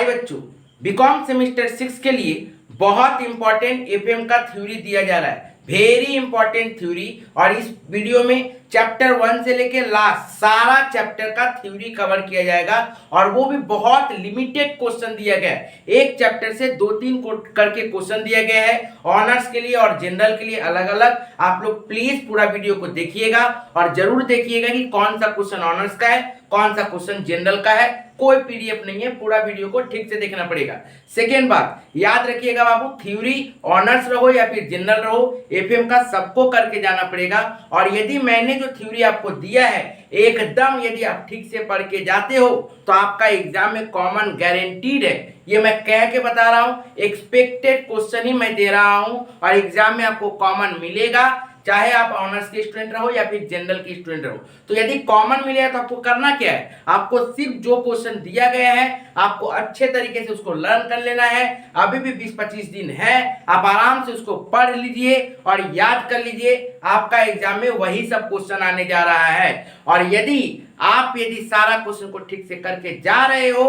हाय बच्चों, BCom semester 6 के लिए बहुत इंपॉर्टेंट एफएम का थ्योरी दिया जा रहा है, वेरी इंपॉर्टेंट थ्योरी। और इस वीडियो में चैप्टर 1 से लेके लास्ट सारा चैप्टर का थ्योरी कवर किया जाएगा और वो भी बहुत लिमिटेड क्वेश्चन दिया गया है। एक चैप्टर से 2-3 करके क्वेश्चन दिया गया है ऑनर्स के लिए और जनरल के लिए अलग अलग। आप लोग प्लीज पूरा वीडियो को देखिएगा और जरूर देखिएगा कि कौन सा क्वेश्चन ऑनर्स का है, कौन सा क्वेश्चन जनरल का है। कोई पीडीएफ नहीं है, पूरा वीडियो को ठीक से देखना पड़ेगा। सेकेंड बात याद रखिएगा बाबू, थ्योरी ऑनर्स रहो या फिर जनरल रहो, एफएम का सबको करके जाना पड़ेगा। और यदि मैंने जो थ्योरी आपको दिया है एकदम यदि आप ठीक से पढ़ के जाते हो तो आपका एग्जाम में कॉमन गारंटीड है। ये मैं कह के बता रहा हूं, एक्सपेक्टेड क्वेश्चन ही मैं दे रहा हूं और एग्जाम में आपको कॉमन मिलेगा, चाहे आप ऑनर्स के स्टूडेंट रहो या फिर जनरल के स्टूडेंट रहो। तो यदि कॉमन मिलेगा तो आपको करना क्या है, आपको सिर्फ जो क्वेश्चन दिया गया है आपको अच्छे तरीके से उसको लर्न कर लेना है। अभी भी 20-25 दिन है, आप आराम से उसको पढ़ लीजिए और याद कर लीजिए। आपका एग्जाम में वही सब क्वेश्चन आने जा रहा है। और यदि सारा क्वेश्चन को ठीक से करके जा रहे हो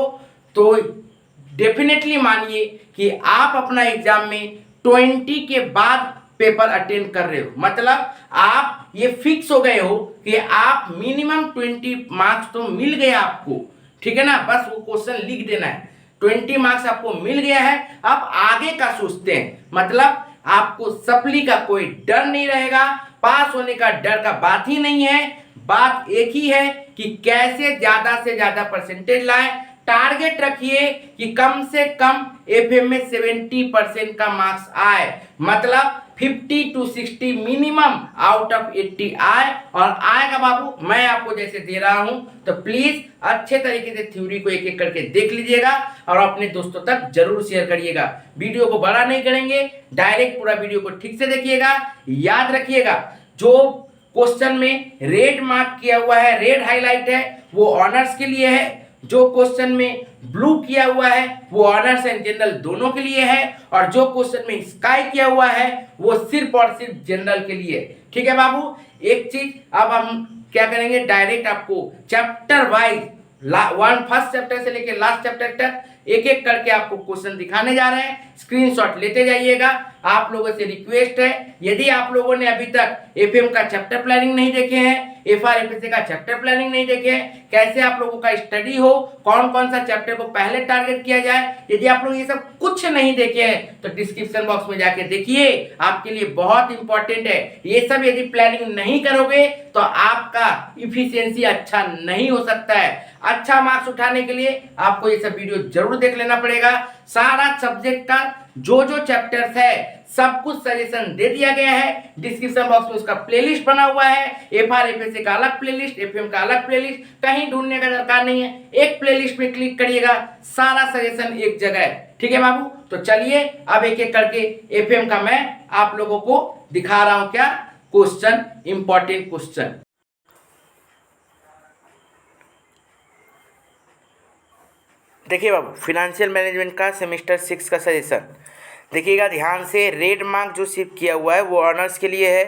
तो डेफिनेटली मानिए कि आप अपना एग्जाम में 20 के बाद पेपर अटेंड कर रहे हो। मतलब आप ये फिक्स हो गए हो कि आप मिनिमम 20 मार्क्स तो मिल गए आपको, ठीक है ना। बस वो क्वेश्चन लिख देना है, 20 मार्क्स आपको मिल गया है। आप आगे का सोचते हैं, मतलब आपको सप्ली का कोई डर नहीं रहेगा, पास होने का डर का बात ही नहीं है। बात एक ही है कि कैसे ज्यादा से ज्यादा परसेंटेज लाएं। टारगेट रखिए कि कम से कम एफएम में 70% का मार्क्स आए, मतलब 50 to 60 मिनिमम आउट ऑफ 80 आए। और आएगा बाबू, मैं आपको जैसे दे रहा हूं, तो प्लीज अच्छे तरीके से थ्योरी को एक एक करके देख लीजिएगा और अपने दोस्तों तक जरूर शेयर करिएगा। वीडियो को बड़ा नहीं करेंगे, डायरेक्ट पूरा वीडियो को ठीक से देखिएगा। याद रखिएगा जो क्वेश्चन में रेड मार्क किया हुआ है, रेड हाईलाइट है, वो ऑनर्स के लिए है। जो क्वेश्चन में ब्लू किया हुआ है वो ऑनर्स एंड जनरल दोनों के लिए है। और जो क्वेश्चन में स्काई किया हुआ है वो सिर्फ और सिर्फ जनरल के लिए। ठीक है बाबू, एक चीज अब हम क्या करेंगे, डायरेक्ट आपको चैप्टर वाइज फर्स्ट चैप्टर से लेकर लास्ट चैप्टर तक एक एक करके आपको क्वेश्चन दिखाने जा रहे हैं। स्क्रीनशॉट लेते जाइएगा। आप लोगों से रिक्वेस्ट है, यदि आप लोगों ने अभी तक एफएम का चैप्टर प्लानिंग नहीं देखे हैं, एफआरएफएसए का चैप्टर प्लानिंग नहीं देखे हैं, कैसे आप लोगों का स्टडी हो, कौन कौन सा चैप्टर को पहले टारगेट किया जाए, यदि आप लोग ये सब कुछ नहीं देखे हैं तो डिस्क्रिप्शन बॉक्स में जाके देखिए, आपके लिए बहुत इंपॉर्टेंट है। ये सब यदि प्लानिंग नहीं करोगे तो आपका इफिशियंसी अच्छा नहीं हो सकता है। अच्छा मार्क्स उठाने के लिए आपको ये सब वीडियो जरूर देख लेना पड़ेगा। सारा सब्जेक्ट का जो जो चैप्टर्स है सब कुछ सजेशन दे दिया गया है। डिस्क्रिप्शन बॉक्स में उसका प्लेलिस्ट बना हुआ है, एफआरएफएसए का अलग प्लेलिस्ट, एफएम का अलग प्लेलिस्ट, कहीं ढूंढने का दरकार नहीं है। एक प्लेलिस्ट पे क्लिक करिएगा, सारा सजेशन एक जगह है। ठीक है बाबू, तो चलिए अब एक एक करके एफएम का मैं आप लोगों को दिखा रहा हूं क्या क्वेश्चन, इंपॉर्टेंट क्वेश्चन। देखिए बाबू, फिनेंशियल मैनेजमेंट का सेमेस्टर 6 का सजेशन देखिएगा ध्यान से। रेड मार्क जो सिर्फ किया हुआ है वो ऑनर्स के लिए है,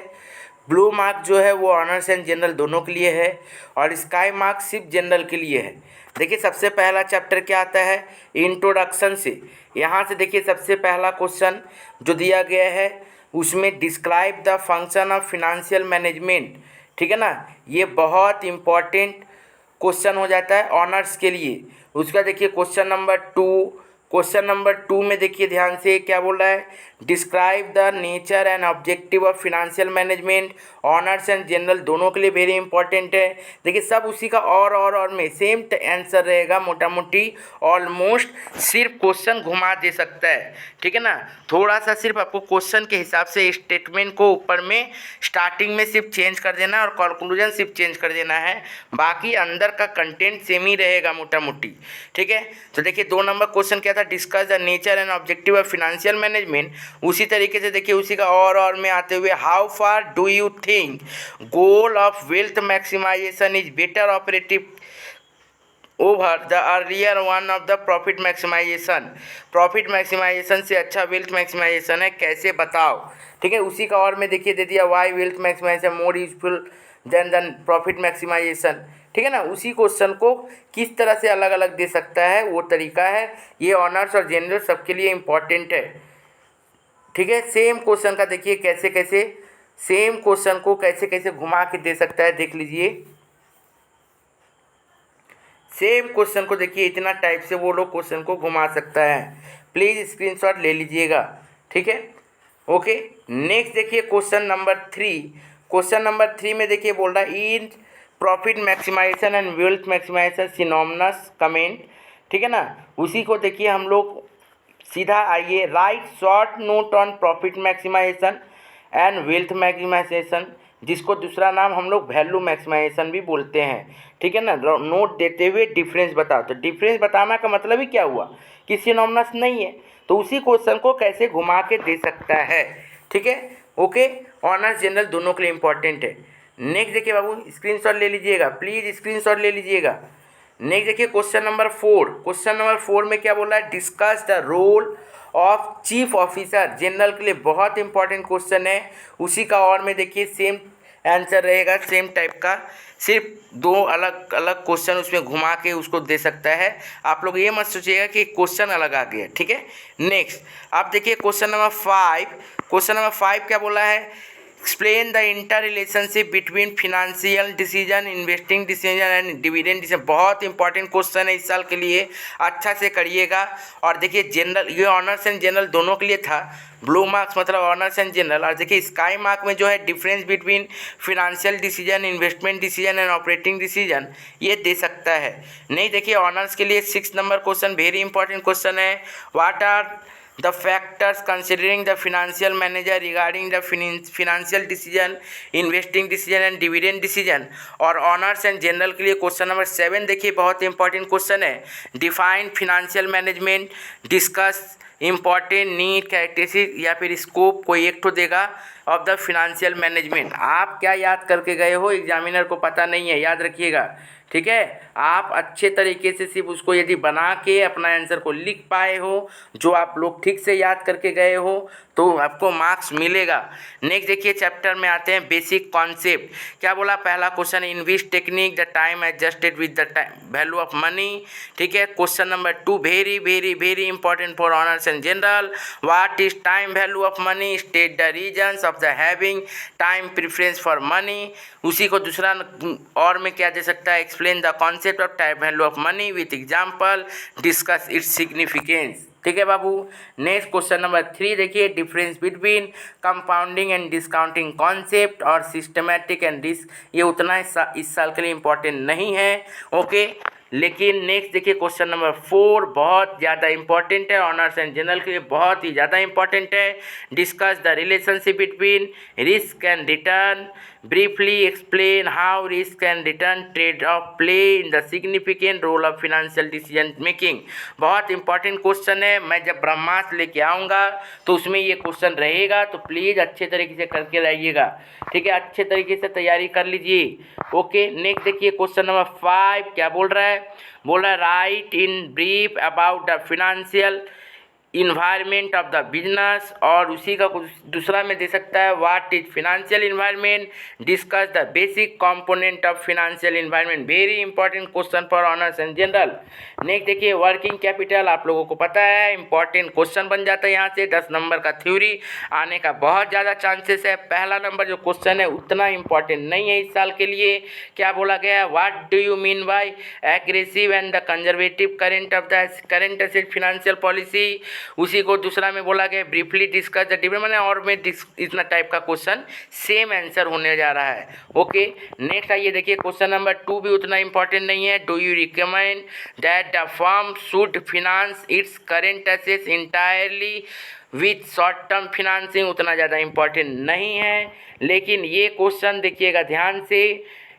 ब्लू मार्क जो है वो ऑनर्स एंड जनरल दोनों के लिए है और स्काई मार्क सिर्फ जनरल के लिए है। देखिए सबसे पहला चैप्टर क्या आता है, इंट्रोडक्शन से। यहाँ से देखिए सबसे पहला क्वेश्चन जो दिया गया है उसमें describe the function of financial management. ठीक है ना, ये बहुत इम्पॉर्टेंट क्वेश्चन हो जाता है ऑनर्स के लिए। उसका देखिए क्वेश्चन नंबर 2 में देखिए ध्यान से क्या बोल रहा है, describe the nature and objective of financial management. Honours and general दोनों के लिए वेरी इंपॉर्टेंट है। देखिए सब उसी का और में सेम आंसर रहेगा, मोटा मोटी ऑलमोस्ट, सिर्फ क्वेश्चन घुमा दे सकता है। ठीक है ना, थोड़ा सा सिर्फ आपको क्वेश्चन के हिसाब से स्टेटमेंट को ऊपर में स्टार्टिंग में सिर्फ चेंज कर देना और कंक्लूजन सिर्फ चेंज कर देना है, बाकी अंदर का कंटेंट सेम ही रहेगा मोटा मोटी। ठीक है, तो देखिए 2 नंबर क्वेश्चन क्या था, discuss the nature and objective of financial management. उसी तरीके से देखिए उसी का और में आते हुए, how far do you think goal of wealth maximisation is better operative over the earlier one of the profit maximisation. Profit maximisation से अच्छा वेल्थ मैक्सिमाइजेशन है, कैसे बताओ। ठीक है, उसी का और में देखिए दे दिया, why wealth maximisation more useful than profit maximisation. ठीक है ना। उसी क्वेश्चन को किस तरह से अलग अलग दे सकता है वो तरीका है। ये ऑनर्स और जनरल सबके लिए इम्पॉर्टेंट है, ठीक है। सेम क्वेश्चन का देखिए कैसे कैसे सेम क्वेश्चन को कैसे कैसे घुमा के दे सकता है, देख लीजिए। सेम क्वेश्चन को देखिए इतना टाइप से वो लोग क्वेश्चन को घुमा सकता है। प्लीज़ स्क्रीनशॉट ले लीजिएगा, ठीक है। ओके, नेक्स्ट देखिए क्वेश्चन नंबर 3। क्वेश्चन नंबर 3 में देखिए बोल रहा है in profit maximisation and wealth maximisation synonymous comment, ठीक है ना। उसी को देखिए हम लोग सीधा आइए, write short note on profit maximisation and wealth maximisation, जिसको दूसरा नाम हम लोग वैल्यू मैक्सिमाइजेशन भी बोलते हैं, ठीक है ना। नोट देते हुए डिफरेंस बताओ। तो डिफरेंस बताना का मतलब ही क्या हुआ कि सिनोनिमस नहीं है, तो उसी क्वेश्चन को कैसे घुमा के दे सकता है, ठीक है। ओके, ऑनर्स जनरल दोनों के लिए इंपॉर्टेंट है। नेक्स्ट देखिए बाबू, स्क्रीनशॉट ले लीजिएगा, प्लीज़ स्क्रीनशॉट ले लीजिएगा। नेक्स्ट देखिए क्वेश्चन नंबर 4। क्वेश्चन नंबर 4 में क्या बोला है, discuss the role of chief officer. General के लिए बहुत इंपॉर्टेंट क्वेश्चन है। उसी का और में देखिए सेम आंसर रहेगा, सेम टाइप का, सिर्फ 2 अलग अलग क्वेश्चन उसमें घुमा के उसको दे सकता है। आप लोग ये मत सोचिएगा कि क्वेश्चन अलग आ गया, ठीक है। नेक्स्ट आप देखिए क्वेश्चन नंबर 5। क्वेश्चन नंबर 5 क्या बोला है, explain the inter relationship between financial decision, investing decision and dividend decision. बहुत इंपॉर्टेंट क्वेश्चन है इस साल के लिए, अच्छा से करिएगा। और देखिए जनरल, ये ऑनर्स एंड जनरल दोनों के लिए था। ब्लू मार्क्स मतलब ऑनर्स एंड जनरल, और देखिए स्काई मार्क में जो है difference between financial decision, investment decision and operating decision, ये दे सकता है। नहीं देखिए ऑनर्स के लिए 6 number question very important question है, what are the factors considering the financial manager regarding the financial decision, investing decision and dividend decision। और honours and general के लिए क्वेश्चन नंबर 7 देखिए बहुत इंपॉर्टेंट क्वेश्चन है, define financial management, discuss important need characteristic या फिर scope, कोई एक तो देगा ऑफ द फिनेंशियल मैनेजमेंट। आप क्या याद करके गए हो एग्जामिनर को पता नहीं है, याद रखिएगा, ठीक है। आप अच्छे तरीके से सिर्फ उसको यदि बना के अपना आंसर को लिख पाए हो, जो आप लोग ठीक से याद करके गए हो, तो आपको मार्क्स मिलेगा। नेक्स्ट देखिए चैप्टर में आते हैं बेसिक कॉन्सेप्ट। क्या बोला, पहला question invest technique, the time adjusted with the time value of money, ठीक है। Question number 2 very very very important for honours and general, what is time value of money, state the reasons of the having time preference for money. उसी को दूसरा और में क्या दे सकता है, explain the concept of time value of money with example, discuss its significance, ठीक है बाबू। नेक्स्ट क्वेश्चन नंबर 3 देखिए, difference between compounding and discounting concept और सिस्टमैटिक एंड रिस्क। ये उतना इस साल के लिए इंपॉर्टेंट नहीं है, ओके। लेकिन नेक्स्ट देखिए क्वेश्चन नंबर 4 बहुत ज़्यादा इंपॉर्टेंट है, ऑनर्स एंड जनरल के लिए बहुत ही ज़्यादा इंपॉर्टेंट है। Discuss the relationship between risk and return, briefly explain how risk and return trade-off play in the significant role of financial decision making। बहुत इंपॉर्टेंट क्वेश्चन है, मैं जब ब्रह्मास्त्र लेके आऊँगा तो उसमें ये क्वेश्चन रहेगा, तो प्लीज़ अच्छे तरीके से करके रहिएगा, ठीक है। अच्छे तरीके से तैयारी कर लीजिए, ओके। नेक्स्ट देखिए क्वेश्चन नंबर 5 क्या बोल रहा है, right in brief about the financial environment of the business. और उसी का कुछ दूसरा में दे सकता है, what is financial environment, discuss the basic component of financial environment. Very important question for honours and general. Next देखिए वर्किंग कैपिटल, आप लोगों को पता है इंपॉर्टेंट क्वेश्चन बन जाता है यहाँ से, 10 नंबर का थ्योरी आने का बहुत ज़्यादा चांसेस है। पहला नंबर जो क्वेश्चन है उतना इंपॉर्टेंट नहीं है इस साल के लिए। क्या बोला गया है, what do you mean bye aggressive and the conservative current asset financial policy. उसी को दूसरा में बोला गया ब्रीफली डिस्कस द डिफरेंस, मैंने और में इतना टाइप का क्वेश्चन सेम आंसर होने जा रहा है, ओके। नेक्स्ट आइए देखिए क्वेश्चन नंबर 2 भी उतना इंपॉर्टेंट नहीं है, do you recommend that the firm should finance it's current assets entirely with short term financing, उतना ज़्यादा इंपॉर्टेंट नहीं है। लेकिन ये क्वेश्चन देखिएगा ध्यान से,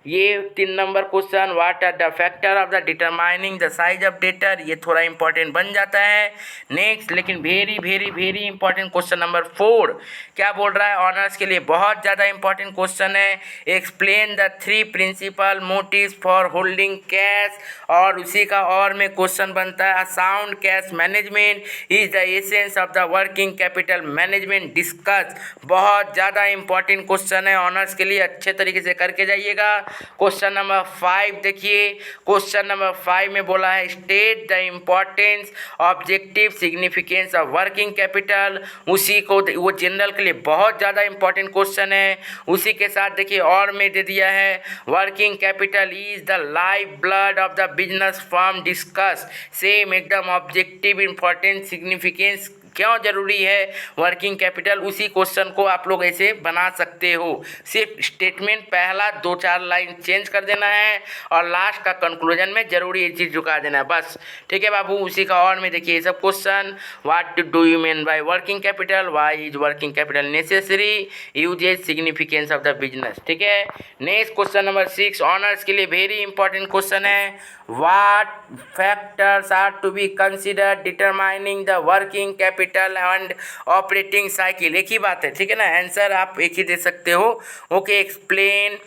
ये 3 number question, what are the factor of the determining the size of debtor, ये थोड़ा इंपॉर्टेंट बन जाता है। नेक्स्ट लेकिन very very very important question number 4 क्या बोल रहा है, ऑनर्स के लिए बहुत ज़्यादा इंपॉर्टेंट क्वेश्चन है, explain the 3 principal motives for holding cash. और उसी का और में क्वेश्चन बनता है, sound cash management is the essence of the working capital management, discuss. बहुत ज़्यादा इंपॉर्टेंट क्वेश्चन है ऑनर्स के लिए, अच्छे तरीके से करके जाइएगा। क्वेश्चन नंबर 5 देखिए, क्वेश्चन नंबर 5 में बोला है state the importance objective significance of working capital. उसी को वो जनरल के लिए बहुत ज़्यादा इंपॉर्टेंट क्वेश्चन है। उसी के साथ देखिए और में दे दिया है working capital is the life blood of the business firm discuss. Same एकदम ऑब्जेक्टिव इंपॉर्टेंस सिग्निफिकेंस क्यों जरूरी है वर्किंग कैपिटल, उसी क्वेश्चन को आप लोग ऐसे बना सकते हो। सिर्फ स्टेटमेंट पहला 2-4 लाइन चेंज कर देना है और लास्ट का कंक्लूजन में जरूरी ये चीज़ झुका देना है बस। ठीक है बाबू, उसी का और में देखिए सब question. What do you mean by working capital, why is working capital necessary, usages, significance of the business. ठीक है, नेक्स्ट क्वेश्चन नंबर 6 ऑनर्स के लिए वेरी इंपॉर्टेंट क्वेश्चन है। What factors are to be considered determining the working capital and operating cycle. एक ही बात है, ठीक है ना, आंसर आप एक ही दे सकते हो। Okay, explain.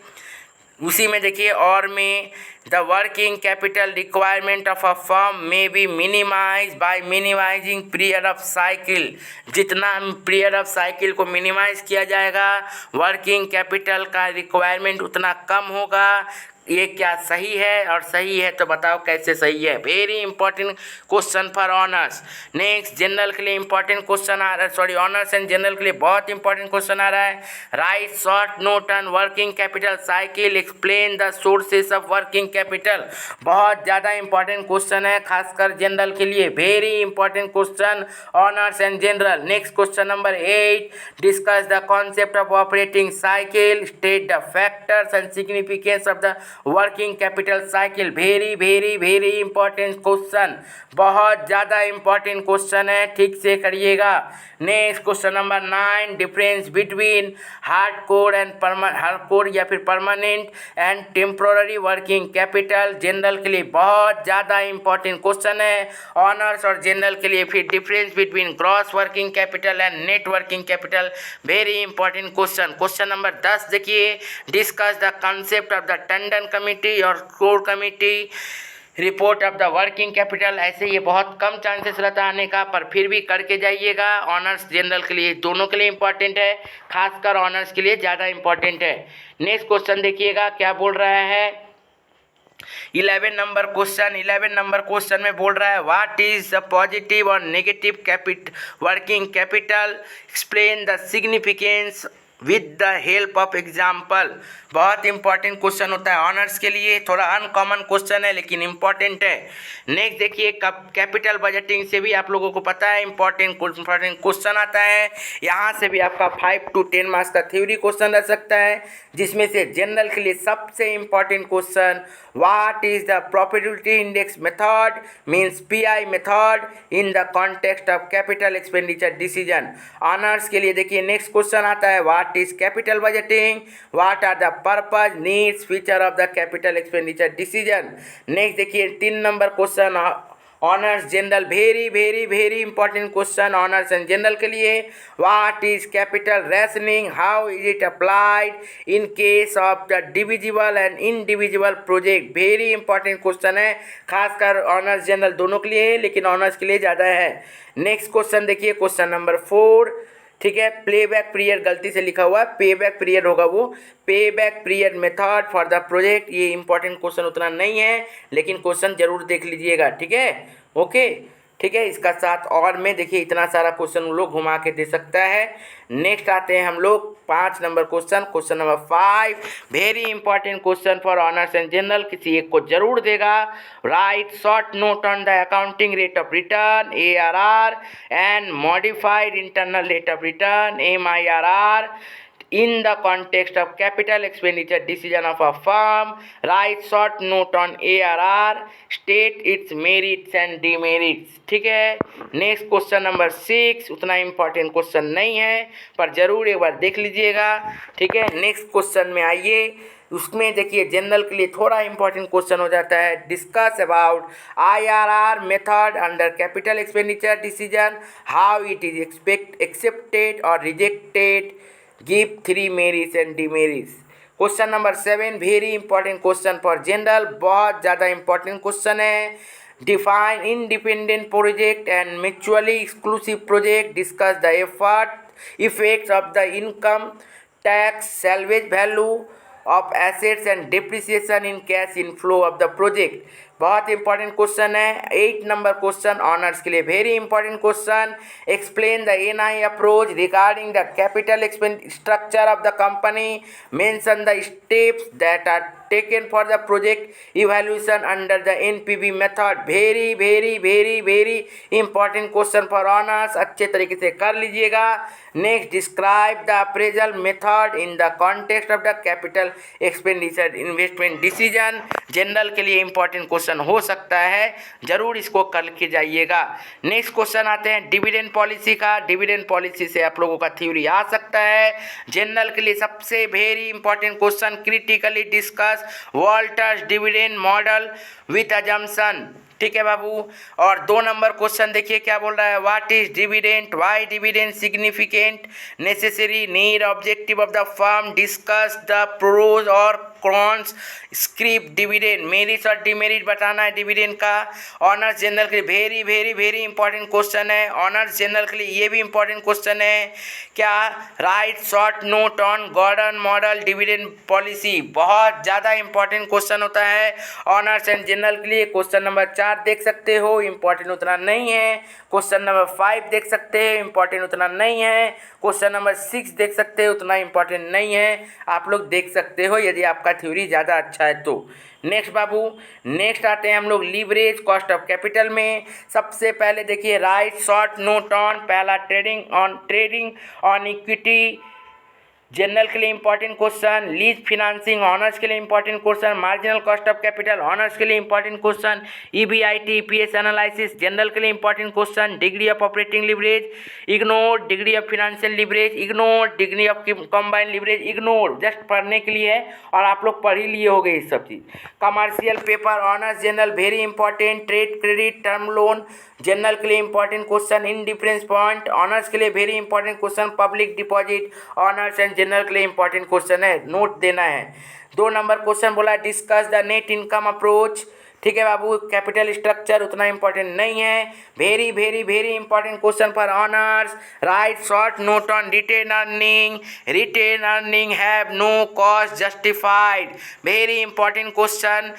उसी में देखिए और में the working capital requirement of a firm में be minimise by minimising period of cycle. जितना पीरियड ऑफ साइकिल को मिनिमाइज किया जाएगा वर्किंग कैपिटल का रिक्वायरमेंट उतना कम होगा। ये क्या सही है? और सही है तो बताओ कैसे सही है। Very important question for honours. Next general के लिए इंपॉर्टेंट क्वेश्चन आ रहा है, सॉरी ऑनर्स एंड जनरल के लिए बहुत इंपॉर्टेंट क्वेश्चन आ रहा है। Right short note on working capital cycle, explain the sources of working capital. बहुत ज़्यादा इंपॉर्टेंट क्वेश्चन है खासकर जनरल के लिए। Very important question honours and general. Next question number 8 discuss the concept of operating cycle, state the factors and significance of the working capital cycle. Very very very important question, बहुत ज़्यादा important question है, ठीक से करिएगा। Next question number 9 difference between hardcore and hardcore या फिर permanent and temporary working capital. General के लिए बहुत ज़्यादा इंपॉर्टेंट क्वेश्चन है, ऑनर्स और जनरल के लिए। फिर difference between gross working capital and net working capital, very important question. Question number 10 देखिए, discuss the concept of the Tandon committee और core committee report of the working capital. ऐसे ये बहुत कम चांसेस रहता आने का, पर फिर भी करके जाइएगा। ऑनर्स जनरल के लिए दोनों के लिए इंपॉर्टेंट है, खासकर ऑनर्स के लिए ज़्यादा इंपॉर्टेंट है। नेक्स्ट क्वेश्चन देखिएगा क्या बोल रहा है। 11 नंबर क्वेश्चन, 11 नंबर क्वेश्चन में बोल रहा है व्हाट इज द पॉजिटिव और negative working capital, explain the significance with the help of example. बहुत इंपॉर्टेंट क्वेश्चन होता है ऑनर्स के लिए, थोड़ा अनकॉमन क्वेश्चन है लेकिन इंपॉर्टेंट है। नेक्स्ट देखिए, कैपिटल बजटिंग से भी आप लोगों को पता है इंपॉर्टेंट क्वेश्चन आता है। यहाँ से भी आपका 5 to 10 मार्क्स का थ्योरी क्वेश्चन रह सकता है, जिसमें से जनरल के लिए सबसे important question what is the profitability index method means PI method in the context of capital expenditure decision. Honours के लिए देखिए नेक्स्ट क्वेश्चन आता है what is capital budgeting, what are the purpose needs feature of the capital expenditure decision. Next देखिए 3 number question honours general, very very very important question honours and general के लिए। What is capital rationing, how is it applied in case of the divisible and indivisible project. Very important question है, खासकर honours general दोनों के लिए, लेकिन honours के लिए ज़्यादा है। नेक्स्ट क्वेश्चन देखिए क्वेश्चन नंबर 4, ठीक है, प्लेबैक पीरियड गलती से लिखा हुआ है, पेबैक पीरियड होगा वो, payback period method for the project. ये इंपॉर्टेंट क्वेश्चन उतना नहीं है, लेकिन क्वेश्चन जरूर देख लीजिएगा, ठीक है, ओके, ठीक है। इसका साथ और में देखिए इतना सारा क्वेश्चन वो लोग घुमा के दे सकता है। नेक्स्ट आते हैं हम लोग 5 number question, question number 5 very important question for honours and general, किसी एक को जरूर देगा। Right short note on the accounting rate of return ARR and modified internal rate of return MIRR in the context of capital expenditure decision of a firm. Write short note on ARR, state its merits and demerits, ठीक है। Next question number 6 उतना important question नहीं है, पर जरूर एक बार देख लीजिएगा, ठीक है। नेक्स्ट क्वेश्चन में आइए, उसमें देखिए जनरल के लिए थोड़ा इंपॉर्टेंट क्वेश्चन हो जाता है। Discuss about IRR method under capital expenditure decision, how it is accepted और rejected, give 3 merits and demerits. Question number 7 very important question for general, बहुत ज़्यादा इंपॉर्टेंट क्वेश्चन है। Define independent project and mutually exclusive project, discuss the effects of the income tax salvage value of assets and depreciation in cash inflow of the project. बहुत important question है, 8 number question honours के लिए, very important question. Explain the NI approach regarding the capital structure of the company, mention the steps that are taken for the project evaluation under the NPV method। Very very very very important question for honours, अच्छे तरीके से कर लीजिएगा। Next, describe the appraisal method in the context of the capital expenditure investment decision. General के लिए important question हो सकता है, जरूर इसको कर के जाइएगा। नेक्स्ट क्वेश्चन आते हैं डिविडेंड पॉलिसी का। डिविडेंड पॉलिसी से आप लोगों का थ्योरी आ सकता है। जनरल के लिए सबसे very important question, critically discuss Walter's dividend model with assumption. ठीक है बाबू। और 2 नंबर क्वेश्चन देखिए क्या बोल रहा है, what is dividend, why dividend significant, necessary, need, objective of the firm, discuss the pros और कॉन्स, स्क्रिप्ट डिविडेंड, मेरिट और डिमेरिट बताना है डिविडेंड का। ऑनर्स जनरल के लिए very very very important question है। ऑनर्स जनरल के लिए ये भी इंपॉर्टेंट क्वेश्चन है क्या, write short note on Gordon model dividend policy. बहुत ज़्यादा इंपॉर्टेंट क्वेश्चन होता है ऑनर्स एंड जनरल के लिए। क्वेश्चन नंबर 4 देख सकते हो, इंपॉर्टेंट उतना नहीं है। क्वेश्चन नंबर 5 देख सकते हैं, इंपॉर्टेंट उतना नहीं है। क्वेश्चन नंबर 6 देख सकते हो, उतना इंपॉर्टेंट नहीं है। आप लोग देख सकते हो यदि आपका थ्योरी ज़्यादा अच्छा है तो। नेक्स्ट बाबू, नेक्स्ट आते हैं हम लोग लीवरेज कॉस्ट ऑफ कैपिटल में। सबसे पहले देखिए राइट शॉर्ट नोट ऑन, पहला ट्रेडिंग ऑन इक्विटी जनरल के लिए important question. Lease financing honours के लिए important question. Marginal cost of capital honours के लिए important question. EBIT EPS analysis general के लिए important question. Degree of operating leverage ignore, degree of financial leverage ignore, degree of combined leverage ignore, just पढ़ने के लिए है और आप लोग पढ़ ही लिए होंगे ये सब चीज़। Commercial paper honours general very important. Trade credit term loan general के लिए important question. In difference point honours के लिए very important question. Public deposit honours and general के लिए इंपॉर्टेंट क्वेश्चन है, नोट देना है। 2 नंबर क्वेश्चन बोला discuss the net income approach. ठीक है बाबू, कैपिटल स्ट्रक्चर उतना इंपॉर्टेंट नहीं है। Very very very important question for honours, write short note on retained earning, retained earning have no cost justified, very important question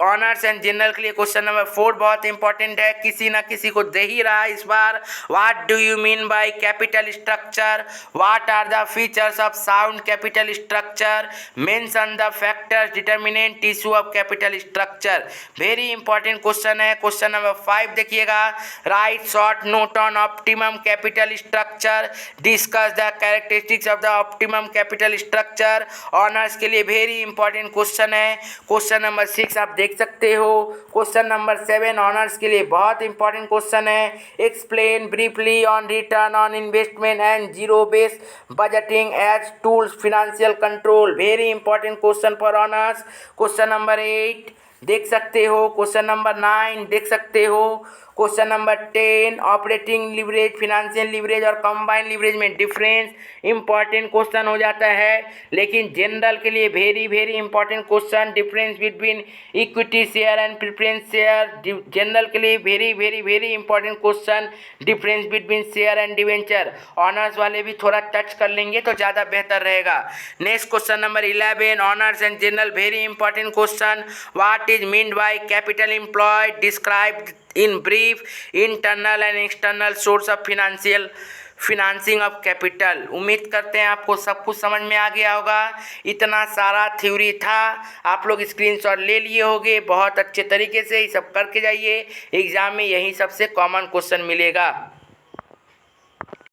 honours and general के लिए। Question number 4 बहुत important है, किसी ना किसी को दे ही रहा है इस बार। What do you mean by capital structure, what are the features of sound capital structure, mention the factors determinant issue of capital structure. Very important question है। क्वेश्चन नंबर 5 देखिएगा, write short note on optimum capital structure, discuss the characteristics of the optimum capital structure. Honours के लिए very important question है। Question number 6 आप देख सकते हो। Question number 7 honours के लिए बहुत इंपॉर्टेंट क्वेश्चन है, explain briefly on return on investment and zero base budgeting as tools financial control, very important question for honours. Question number 8 देख सकते हो। क्वेश्चन नंबर 9 देख सकते हो। Question number 10 operating leverage, financial leverage और combined leverage में difference, important question हो जाता है। लेकिन जनरल के लिए very very important question, difference between equity share and preference share. General के लिए very very very important question, difference between share and debenture. Honours वाले भी थोड़ा टच कर लेंगे तो ज़्यादा बेहतर रहेगा। Next question number 11 honours and general very important question, what is meant by capital employed, describe in brief internal and external source of financing of capital. उम्मीद करते हैं आपको सब कुछ समझ में आ गया होगा। इतना सारा थ्योरी था, आप लोग स्क्रीनशॉट ले लिए होंगे। बहुत अच्छे तरीके से ये सब करके जाइए, एग्जाम में यही सबसे कॉमन क्वेश्चन मिलेगा।